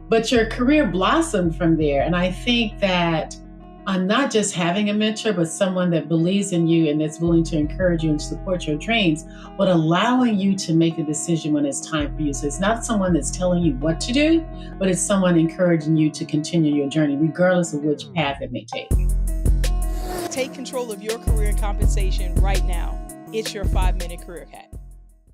but your career blossomed from there. And I think that I'm not just having a mentor, but someone that believes in you and that's willing to encourage you and support your dreams, but allowing you to make a decision when it's time for you. So it's not someone that's telling you what to do, but it's someone encouraging you to continue your journey, regardless of which path it may take. Take control of your career and compensation right now. It's your 5-minute career hack.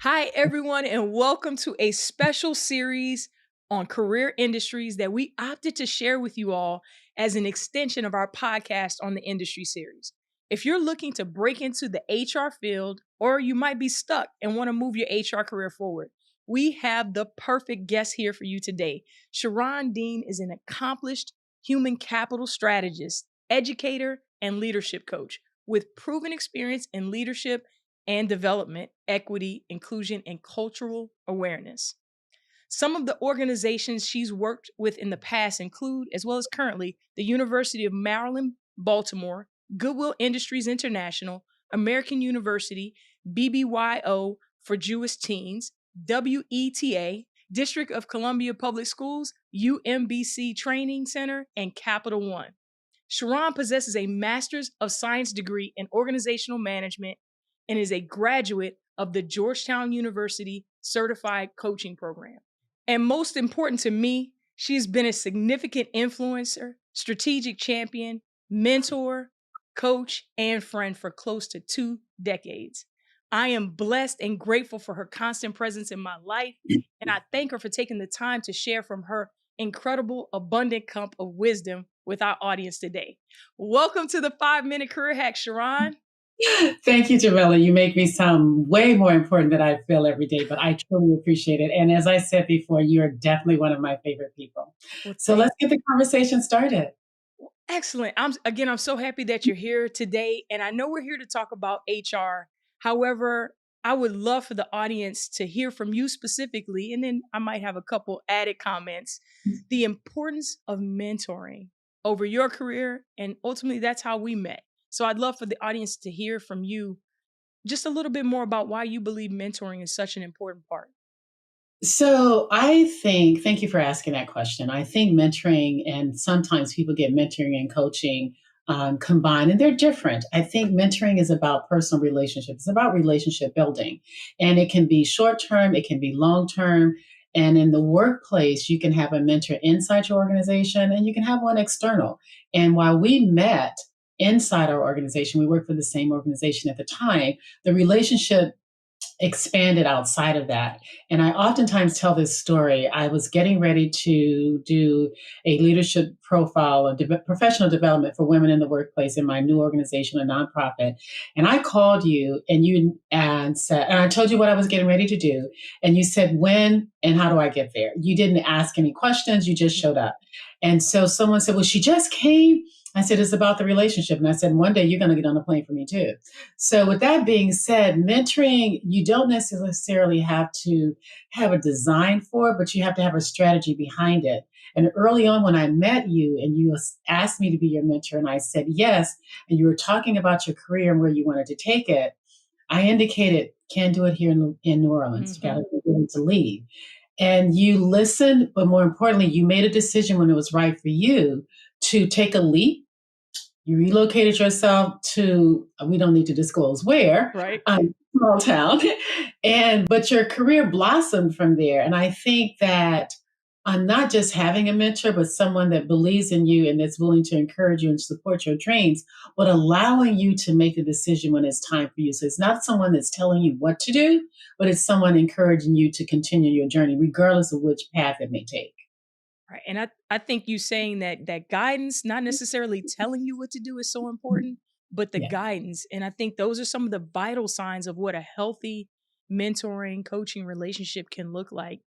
Hi, everyone, and welcome to a special series on career industries that we opted to share with you all as an extension of our podcast on the industry series. If you're looking to break into the HR field, or you might be stuck and want to move your HR career forward, we have the perfect guest here for you today. Sharron Dean is an accomplished human capital strategist, educator, and leadership coach with proven experience in leadership and development, equity, inclusion, and cultural awareness. Some of the organizations she's worked with in the past include, as well as currently, the University of Maryland, Baltimore, Goodwill Industries International, American University, BBYO for Jewish Teens, WETA, District of Columbia Public Schools, UMBC Training Center, and Capital One. Sharron possesses a Master's of Science degree in Organizational Management and is a graduate of the Georgetown University Certified Coaching Program. And most important to me, she's been a significant influencer, strategic champion, mentor, coach, and friend for close to 2 decades. I am blessed and grateful for her constant presence in my life, and I thank her for taking the time to share from her incredible, abundant cup of wisdom with our audience today. Welcome to the 5-minute career hack, Sharron. Thank you, Jamila. You make me sound way more important than I feel every day, but I truly appreciate it. And as I said before, you're definitely one of my favorite people. So let's get the conversation started. Excellent. I'm so happy that you're here today. And I know we're here to talk about HR. However, I would love for the audience to hear from you specifically, and then I might have a couple added comments. The importance of mentoring over your career, and ultimately that's how we met. So I'd love for the audience to hear from you just a little bit more about why you believe mentoring is such an important part. So thank you for asking that question. I think mentoring, and sometimes people get mentoring and coaching combined, and they're different. I think mentoring is about personal relationships. It's about relationship building, and it can be short term, it can be long term. And in the workplace, you can have a mentor inside your organization, and you can have one external. And while we met inside our organization, we worked for the same organization at the time, the relationship expanded outside of that. And I oftentimes tell this story. I was getting ready to do a leadership profile and professional development for women in the workplace in my new organization, a nonprofit. And I called you and said, and I told you what I was getting ready to do. And you said, when and how do I get there? You didn't ask any questions. You just showed up. And so someone said, well, she just came. I said, it's about the relationship. And I said, one day you're going to get on a plane for me too. So with that being said, mentoring, you don't necessarily have to have a design for it, but you have to have a strategy behind it. And early on when I met you and you asked me to be your mentor and I said yes, and you were talking about your career and where you wanted to take it, I indicated, can't do it here in New Orleans. You got to be willing to leave. And you listened, but more importantly, you made a decision when it was right for you to take a leap. You relocated yourself to, we don't need to disclose where, right? Small town. But your career blossomed from there. And I think that I'm not just having a mentor, but someone that believes in you and that's willing to encourage you and support your dreams, but allowing you to make a decision when it's time for you. So it's not someone that's telling you what to do, but it's someone encouraging you to continue your journey, regardless of which path it may take. Right. And I think you saying that guidance, not necessarily telling you what to do, is so important, but the guidance. And I think those are some of the vital signs of what a healthy mentoring, coaching relationship can look like.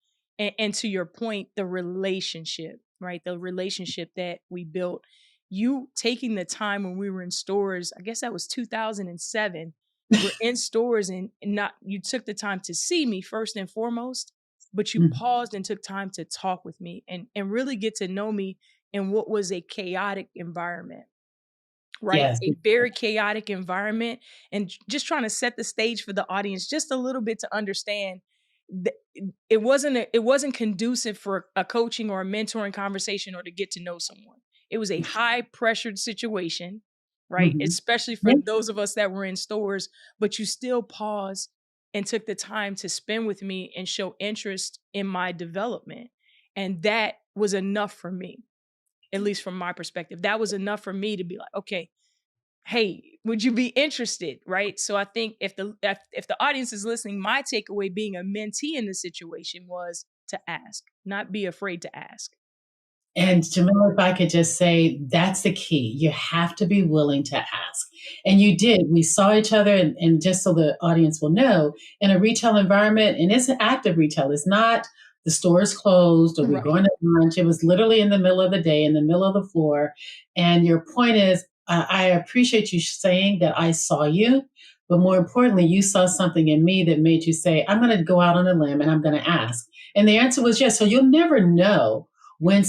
And to your point, the relationship, right? The relationship that we built. You taking the time when we were in stores, I guess that was 2007. We're in stores and you took the time to see me first and foremost, but you paused and took time to talk with me and really get to know me in what was a chaotic environment, right? Yes. A very chaotic environment, and just trying to set the stage for the audience just a little bit to understand it wasn't conducive for a coaching or a mentoring conversation or to get to know someone. It was a high pressured situation, right? Mhm. Especially for Yeah. those of us that were in stores, but you still paused and took the time to spend with me and show interest in my development. And that was enough for me, at least from my perspective. That was enough for me to be like, okay, hey, would you be interested? Right. So I think if the audience is listening, my takeaway being a mentee in this situation was to ask, not be afraid to ask. And Right. Jamila, if I could just say, that's the key. You have to be willing to ask. And you did. We saw each other, and just so the audience will know, in a retail environment, and it's an active retail. It's not the store is closed or we're Right. going to lunch. It was literally in the middle of the day, in the middle of the floor. And your point is, I appreciate you saying that I saw you, but more importantly, you saw something in me that made you say, I'm going to go out on a limb and I'm going to ask. And the answer was yes. So you'll never know when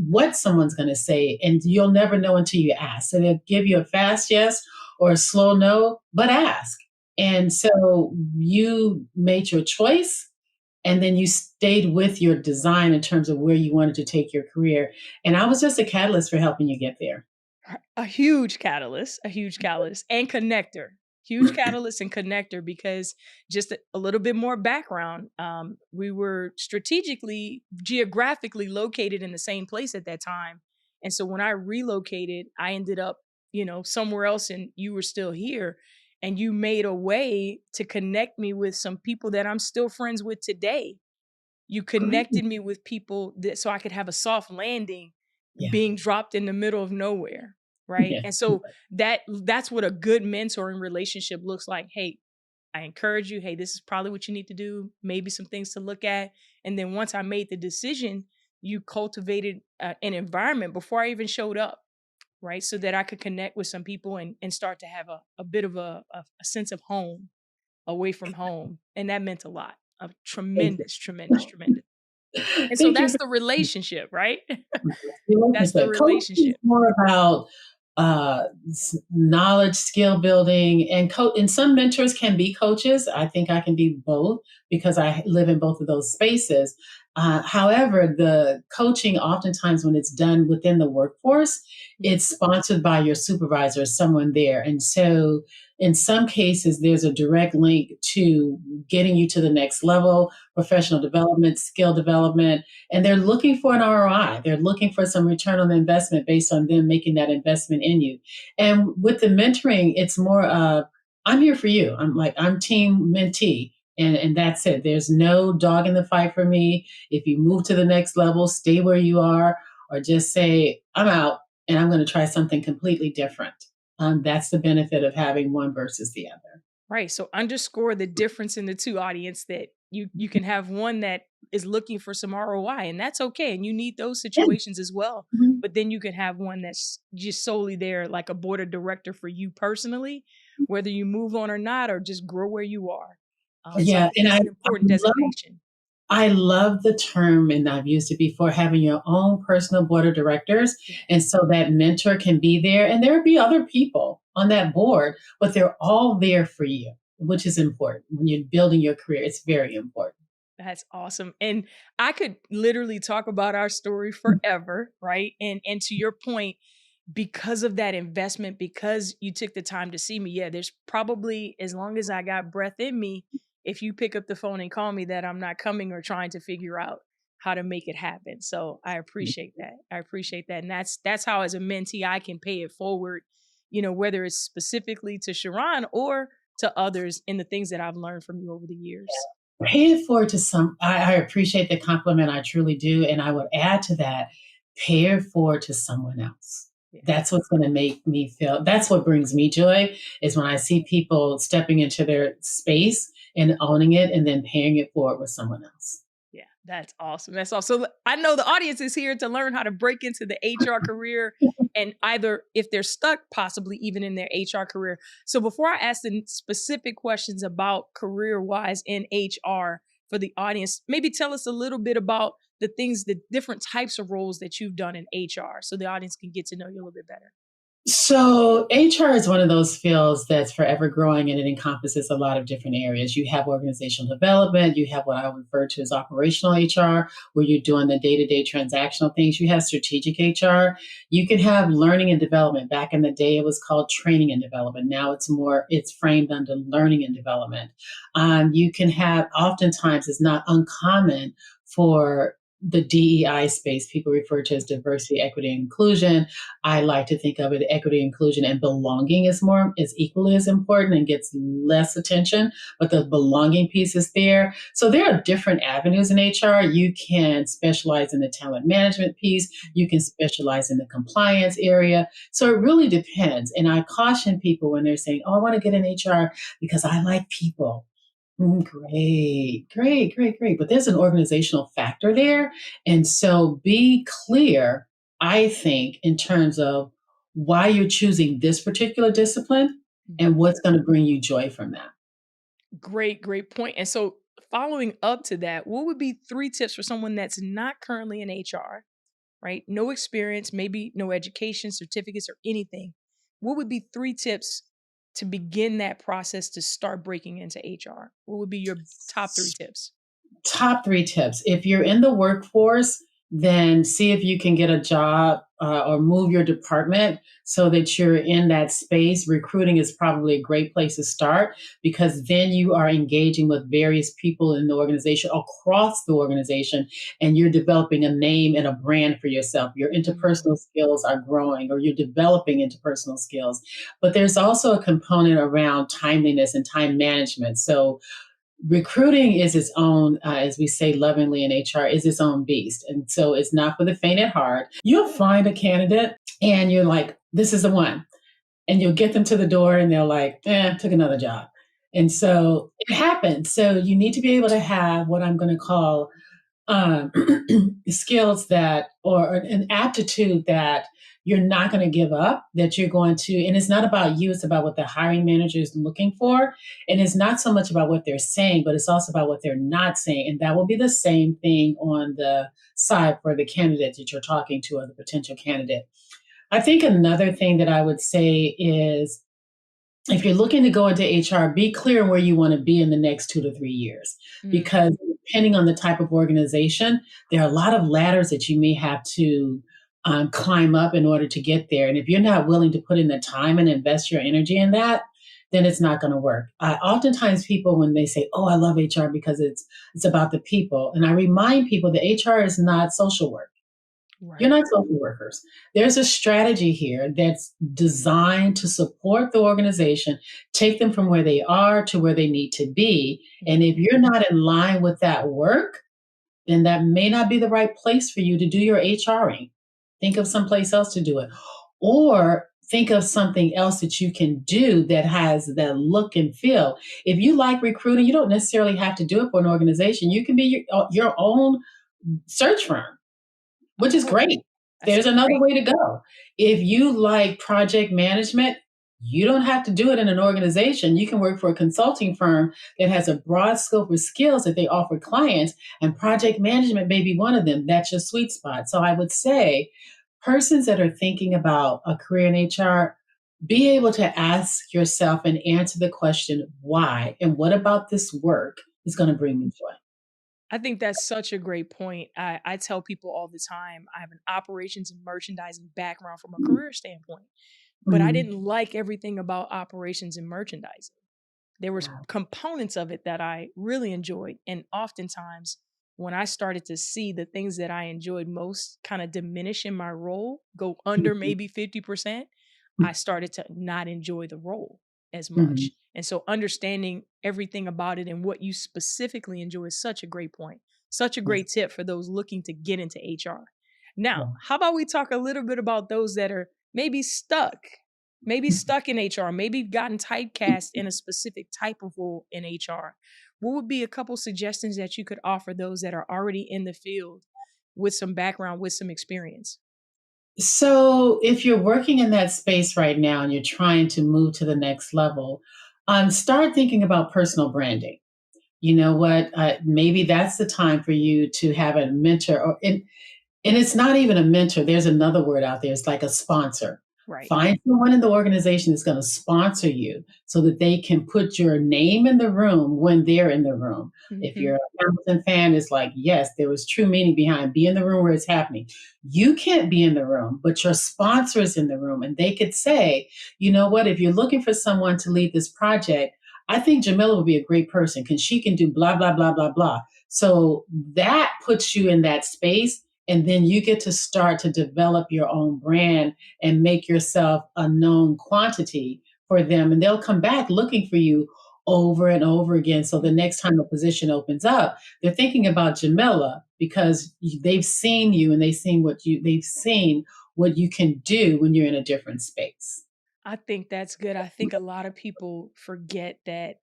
what someone's going to say, and you'll never know until you ask. So they'll give you a fast yes or a slow no, but ask. And so you made your choice, and then you stayed with your design in terms of where you wanted to take your career. And I was just a catalyst for helping you get there. A huge catalyst and connector. Huge catalyst and connector because just a little bit more background. We were strategically, geographically located in the same place at that time. And so when I relocated, I ended up, somewhere else and you were still here. And you made a way to connect me with some people that I'm still friends with today. You Great. connected me with people that so I could have a soft landing Yeah. being dropped in the middle of nowhere, right? Yeah. And so that's what a good mentoring relationship looks like. Hey, I encourage you, hey, this is probably what you need to do, maybe some things to look at. And then once I made the decision, you cultivated an environment before I even showed up, right? So that I could connect with some people and start to have a bit of a sense of home away from home. And that meant a lot. A Thank you. tremendous, tremendous, tremendous. And so Thank you. that's the relationship, right? That's the Relationship. Coaching is relationship. more about knowledge, skill building, and and some mentors can be coaches. I think I can be both because I live in both of those spaces. However, the coaching, oftentimes when it's done within the workforce, Yeah. it's sponsored by your supervisor, someone there. And so in some cases, there's a direct link to getting you to the next level, professional development, skill development, and they're looking for an ROI. They're looking for some return on the investment based on them making that investment in you. And with the mentoring, it's more of, I'm here for you. I'm team mentee. And that's it. There's no dog in the fight for me. If you move to the next level, stay where you are, or just say, I'm out and I'm going to try something completely different. That's the benefit of having one versus the other. Right. So underscore the difference in the two audience that you can have one that is looking for some ROI and that's okay. And you need those Yeah. situations as well. Mhm. But then you can have one that's just solely there like a board of director for you personally, whether you move on or not, or just grow where you are. So I Yeah, think and that's an important designation. I love the term, and I've used it before, having your own personal board of directors. Yeah. And so that mentor can be there, and there'll be other people on that board, but they're all there for you, which is important. When you're building your career, it's very important. That's awesome. And I could literally talk about our story forever, right? And to your point, because of that investment, because you took the time to see me, yeah, there's probably, as long as I got breath in me, if you pick up the phone and call me, that I'm not coming or trying to figure out how to make it happen. So I appreciate that. I appreciate that. And that's how as a mentee I can pay it forward, whether it's specifically to Sharron or to others in the things that I've learned from you over the years. Pay it forward to I appreciate the compliment, I truly do. And I would add to that, pay it forward to someone else. Yeah. That's what's going to make me feel, that's what brings me joy, is when I see people stepping into their space and owning it and then paying it forward with someone else. Yeah, that's awesome. That's awesome. So I know the audience is here to learn how to break into the HR career and either if they're stuck, possibly even in their HR career. So before I ask the specific questions about career wise in HR for the audience, maybe tell us a little bit about the different types of roles that you've done in HR so the audience can get to know you a little bit better. So HR is one of those fields that's forever growing, and it encompasses a lot of different areas. You have organizational development, you have what I would refer to as operational HR, where you're doing the day-to-day transactional things. You have strategic HR. You can have learning and development. Back in the day, it was called training and development. Now it's framed under learning and development. You can have, oftentimes, it's not uncommon for the DEI space, people refer to as diversity, equity, and inclusion. I like to think of it equity, inclusion, and belonging is equally as important and gets less attention, but the belonging piece is there. So there are different avenues in HR. You can specialize in the talent management piece. You can specialize in the compliance area. So it really depends. And I caution people when they're saying, "Oh, I want to get in HR because I like people." Great, great, great, great. But there's an organizational factor there. And so be clear, I think, in terms of why you're choosing this particular discipline and what's going to bring you joy from that. Great point. And so, following up to that, what would be three tips for someone that's not currently in HR, right? No experience, maybe no education, certificates, or anything. What would be three tips to begin that process to start breaking into HR? What would be your top three tips? Top three tips. If you're in the workforce, then see if you can get a job or move your department so that you're in that space. Recruiting is probably a great place to start because then you are engaging with various people in the organization across the organization and you're developing a name and a brand for yourself. Your interpersonal skills are growing or you're developing interpersonal skills. But there's also a component around timeliness and time management. So recruiting is its own, as we say lovingly in HR, is its own beast. And so it's not for the faint at heart. You'll find a candidate and you're like, this is the one. And you'll get them to the door and they're like, took another job. And so it happens. So you need to be able to have what I'm going to call um, skills that, or an aptitude that you're not going to give up, that you're going to, and it's not about you, it's about what the hiring manager is looking for. And it's not so much about what they're saying, but it's also about what they're not saying. And that will be the same thing on the side for the candidate that you're talking to or the potential candidate. I think another thing that I would say is if you're looking to go into HR, be clear where you want to be in the next 2 to 3 years. Because depending on the type of organization, there are a lot of ladders that you may have to climb up in order to get there. And if you're not willing to put in the time and invest your energy in that, then it's not going to work. Oftentimes people, when they say, oh, I love HR because it's about the people. And I remind people that HR is not social work. Right. You're not social workers. There's a strategy here that's designed to support the organization, take them from where they are to where they need to be. And if you're not in line with that work, then that may not be the right place for you to do your HRing. Think of someplace else to do it. Or think of something else that you can do that has that look and feel. If you like recruiting, you don't necessarily have to do it for an organization. You can be your own search firm, which is great. There's another way to go. If you like project management, you don't have to do it in an organization. You can work for a consulting firm that has a broad scope of skills that they offer clients, and project management may be one of them. That's your sweet spot. So I would say persons that are thinking about a career in HR, be able to ask yourself and answer the question, why? And what about this work is going to bring me joy? I think that's such a great point. I tell people all the time, I have an operations and merchandising background from a career standpoint, but I didn't like everything about operations and merchandising. There were components of it that I really enjoyed. And oftentimes when I started to see the things that I enjoyed most kind of diminish in my role, go under maybe 50%, I started to not enjoy the role as much. And so understanding everything about it and what you specifically enjoy is such a great point. Such a great tip for those looking to get into HR. Now, how about we talk a little bit about those that are maybe stuck in HR, maybe gotten typecast in a specific type of role in HR. What would be a couple suggestions that you could offer those that are already in the field with some background, with some experience? So, if you're working in that space right now and you're trying to move to the next level, start thinking about personal branding. You know what? Maybe that's the time for you to have a mentor, and it's not even a mentor. There's another word out there. It's like a sponsor. Right. Find someone in the organization that's going to sponsor you so that they can put your name in the room when they're in the room. If Mm-hmm. you're a Hamilton fan, it's like, yes, there was true meaning behind be in the room where it's happening. You can't be in the room, but your sponsor is in the room. And they could say, you know what, if you're looking for someone to lead this project, I think Jamila would be a great person because she can do blah, blah, blah, blah, blah. So that puts you in that space. And then you get to start to develop your own brand and make yourself a known quantity for them. And they'll come back looking for you over and over again. So the next time a position opens up, they're thinking about Jamila because they've seen you and they've seen what you can do when you're in a different space. I think that's good. I think a lot of people forget that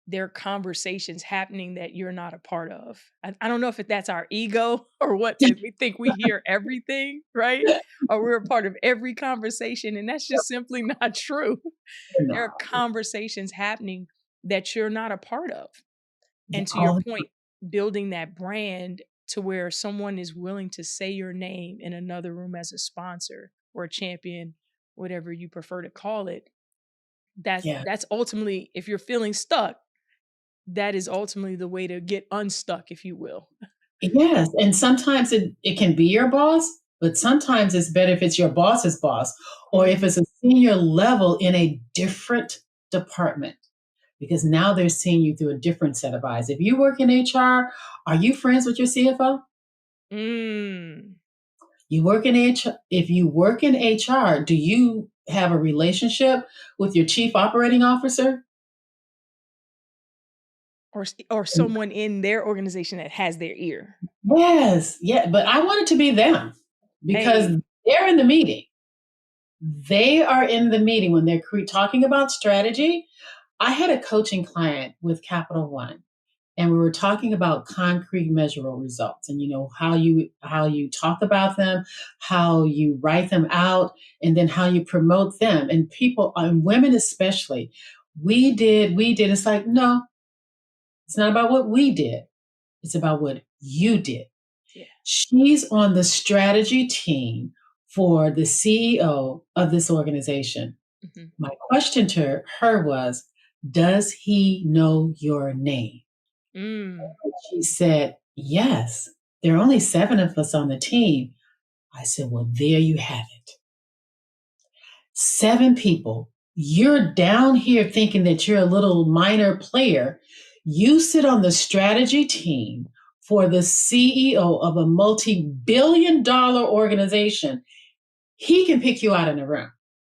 there are conversations happening that you're not a part of. I don't know if that's our ego or what, that we think we hear everything, right? Or we're a part of every conversation, and that's just simply not true. There are No, conversations happening that you're not a part of. yeah, And to your all the point, building that brand to where someone is willing to say your name in another room as a sponsor or a champion, whatever you prefer to call it, yeah. that's ultimately, if you're feeling stuck, that is ultimately the way to get unstuck, if you will. Yes, and sometimes it can be your boss, but sometimes it's better if it's your boss's boss or if Mhm. it's a senior level in a different department because now they're seeing you through a different set of eyes. If you work in HR, are you friends with your CFO? Mm. You work in HR, if you work in HR, do you have a relationship with your chief operating officer? Or someone in their organization that has their ear. Yes, yeah, but I want it to be them because Hey. they're in the meeting. They are in the meeting when they're talking about strategy. I had a coaching client with Capital One, and we were talking about concrete measurable results, and how you talk about them, how you write them out, and then how you promote them. And people, and women especially, we did. It's like no, it's not about what we did. It's about what you did. Yeah. She's on the strategy team for the CEO of this organization. Mhm. My question to her was, does he know your name? Mm. She said, yes. There are only 7 of us on the team. I said, well, there you have it. 7 people. You're down here thinking that you're a little minor player. You sit on the strategy team for the CEO of a multi-billion-dollar organization. He can pick you out in a room.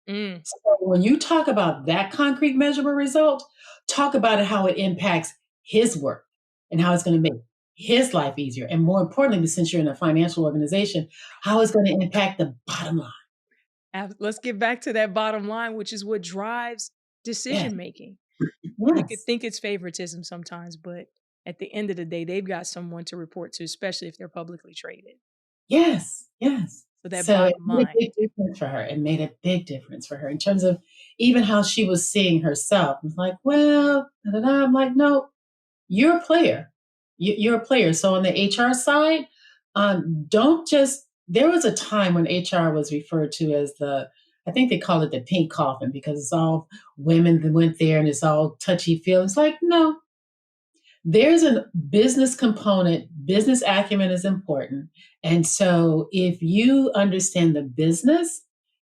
Mm. So when you talk about that concrete measurable result, talk about how it impacts his work and how it's going to make his life easier. And more importantly, since you're in a financial organization, how it's going to impact the bottom line. Let's get back to that bottom line, which is what drives Yes, decision making. You could yes, think it's favoritism sometimes, but at the end of the day, they've got someone to report to, especially if they're publicly traded. yes, yes. So that So it bottom made a line. big difference for her. It made a big difference for her in terms of even how she was seeing herself. It's like, well, da, da, da. I'm like, no, you're a player. You're a player. So on the HR side, don't just. There was a time when HR was referred to as I think they call it the pink coffin because it's all women that went there and it's all touchy feely. It's like, no, there's a business component. Business acumen is important. And so if you understand the business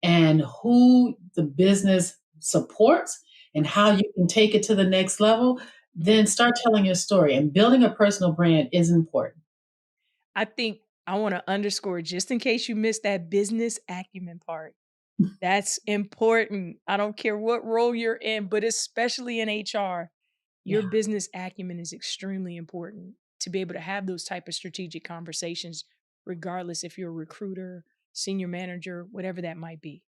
and who the business supports and how you can take it to the next level, then start telling your story. And building a personal brand is important. I think I want to underscore, just in case you missed that business acumen part. That's important. I don't care what role you're in, but especially in HR, your Yeah. business acumen is extremely important to be able to have those type of strategic conversations, regardless if you're a recruiter, senior manager, whatever that might be.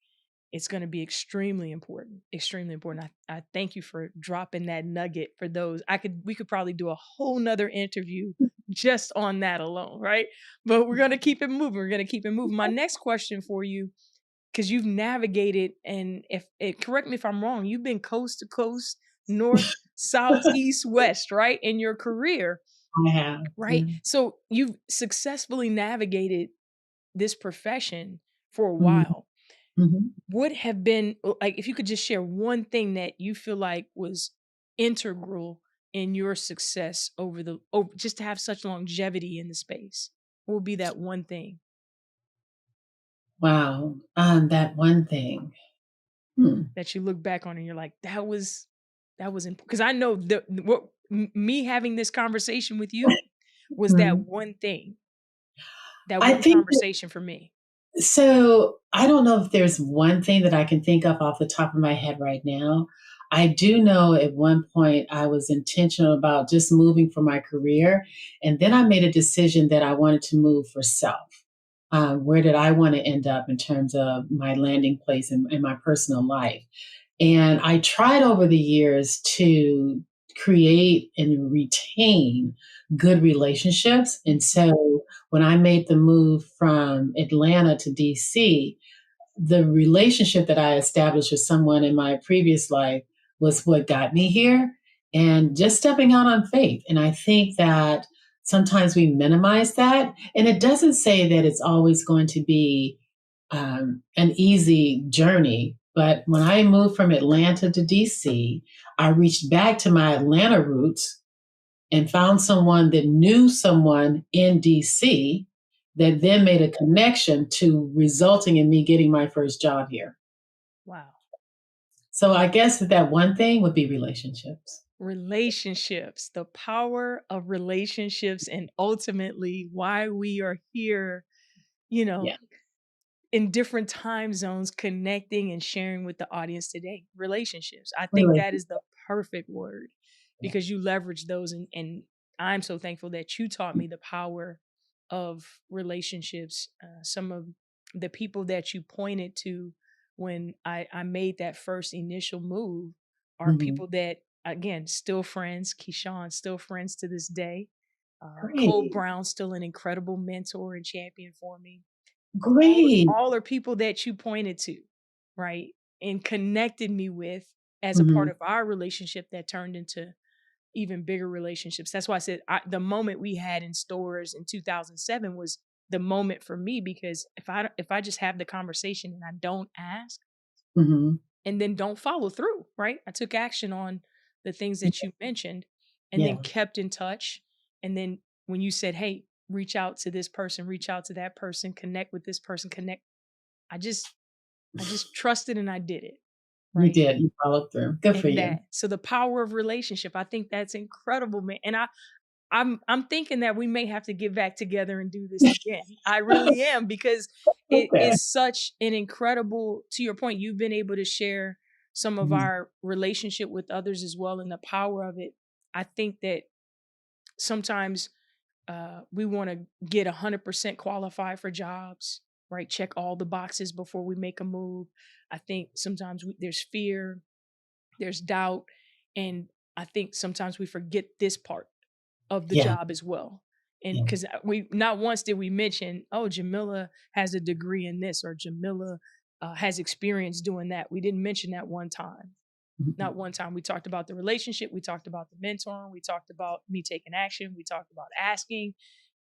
It's going to be extremely important. Extremely important. I thank you for dropping that nugget for those. We could probably do a whole nother interview just on that alone, right? But we're going to keep it moving. We're going to keep it moving. My next question for you, because you've navigated, and correct me if I'm wrong, you've been coast to coast, north, south, east, west, right, in your career, I have. right? Yeah. So you've successfully navigated this profession for a Mhm. while. would have been, like, if you could just share one thing that you feel like was integral in your success over just to have such longevity in the space, what would be that one thing Wow. That one thing. Hmm. that you look back on and you're like, that was important? Because I know what me having this conversation with you was that Mhm. one thing, that I one think that, conversation for me. so. I don't know if there's one thing that I can think of off the top of my head right now. I do know at one point I was intentional about just moving for my career. And then I made a decision that I wanted to move for self. Where did I want to end up in terms of my landing place in my personal life? And I tried over the years to create and retain good relationships. And so when I made the move from Atlanta to DC, the relationship that I established with someone in my previous life was what got me here, and just stepping out on faith. And I think that sometimes we minimize that. And it doesn't say that it's always going to be an easy journey. But when I moved from Atlanta to DC, I reached back to my Atlanta roots and found someone that knew someone in DC that then made a connection to resulting in me getting my first job here. Wow. So I guess that one thing would be relationships. Relationships, the power of relationships, and ultimately why we are here, you know, Yeah, in different time zones, connecting and sharing with the audience today. Relationships. I think that is relationships. the perfect word Yeah. because you leverage those. And I'm so thankful that you taught me the power of relationships. Some of the people that you pointed to when I made that first initial move are Mhm. people that, again, still friends. Keyshawn, still friends to this day. Cole Great, Brown, still an incredible mentor and champion for me. great. All are people that you pointed to, right? And connected me with as a part Mhm, of our relationship that turned into even bigger relationships. That's why I said the moment we had in stores in 2007 was the moment for me, because if I just have the conversation and I don't ask mhm. and then don't follow through, right? I took action on the things that you mentioned and then Yeah, kept in touch. And then when you said, "Hey, reach out to this person, reach out to that person, connect with this person, connect," I just I just trusted and I did it, you right? did. You followed through. Good for And you. that. So the power of relationship, I think that's incredible, man. And I'm thinking that we may have to get back together and do this again. I really am, because it Okay. is such an incredible, to your point, you've been able to share some of Mhm, our relationship with others as well and the power of it. I think that sometimes we want to get 100% qualified for jobs, right? Check all the boxes before we make a move. I think sometimes there's fear, there's doubt, and I think sometimes we forget this part of the yeah, job as well. And yeah. because we not once did we mention, oh, Jamila has a degree in this, or Jamila has experience doing that. We didn't mention that one time. Mhm. Not one time. We talked about the relationship. We talked about the mentoring. We talked about me taking action. We talked about asking.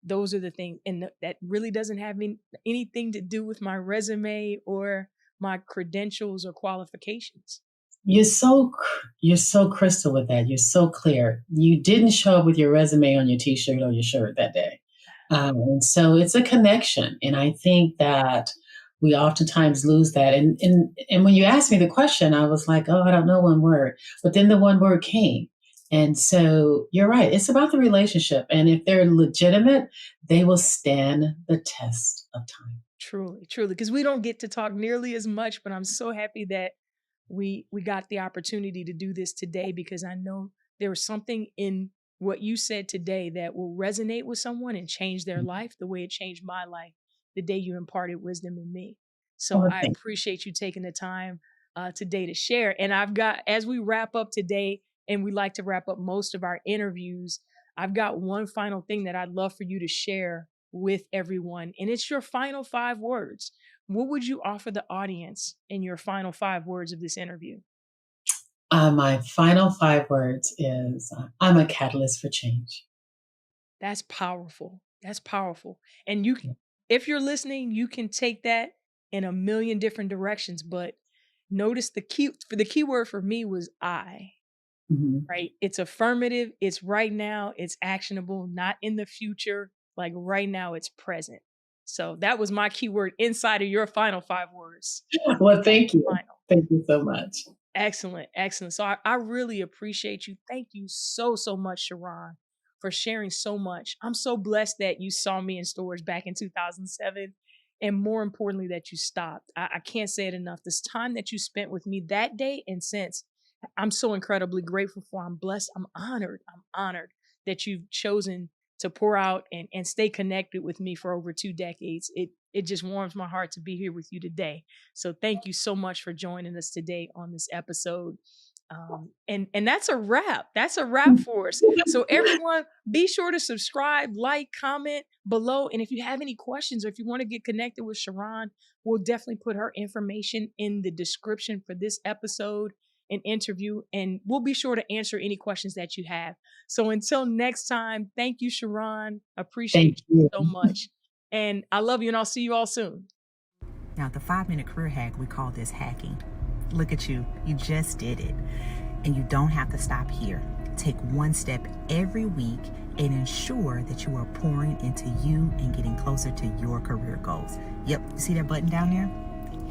Those are the things. And that really doesn't have anything to do with my resume or my credentials or qualifications. You're so crystal with that. You're so clear. You didn't show up with your resume on your T-shirt or your shirt that day, and so it's a connection. And I think that we oftentimes lose that. And when you asked me the question, I was like, oh, I don't know one word. But then the one word came, and so you're right. It's about the relationship, and if they're legitimate, they will stand the test of time. Truly, truly, because we don't get to talk nearly as much, but I'm so happy that we got the opportunity to do this today, because I know there was something in what you said today that will resonate with someone and change their life the way it changed my life the day you imparted wisdom in me. So Oh, I thank appreciate you taking the time today to share. And I've got, as we wrap up today, and we like to wrap up most of our interviews, I've got one final thing that I'd love for you to share with everyone. And it's your final 5 words. What would you offer the audience in your final 5 words of this interview? My final 5 words is I'm a catalyst for change. That's powerful. That's powerful. And you, Yeah. if you're listening, you can take that in a million different directions. But notice the key word for me was I. Right? It's affirmative. It's right now. It's actionable, not in the future. Like right now, it's present. So that was my keyword inside of your final 5 words. Well, thank you. Thank you so much. Excellent. Excellent. So I really appreciate you. Thank you so much, Sharron, for sharing so much. I'm so blessed that you saw me in stores back in 2007. And more importantly, that you stopped. I can't say it enough. This time that you spent with me that day and since, I'm so incredibly grateful for. I'm blessed. I'm honored. I'm honored that you've chosen to pour out and stay connected with me for over 2 decades. It just warms my heart to be here with you today. So thank you so much for joining us today on this episode. And that's a wrap. That's a wrap for us. So everyone, be sure to subscribe, like, comment below. And if you have any questions or if you want to get connected with Sharron, we'll definitely put her information in the description for this episode and interview, and we'll be sure to answer any questions that you have. So until next time, thank you, Sharron. Appreciate you so much. And I love you, and I'll see you all soon. Now, the 5-minute career hack, we call this hacking. Look at you. You just did it. And you don't have to stop here. Take one step every week and ensure that you are pouring into you and getting closer to your career goals. Yep, you see that button down there?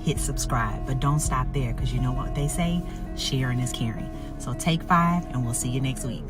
Hit subscribe, but don't stop there, because you know what they say, sharing is caring. So take 5 and we'll see you next week.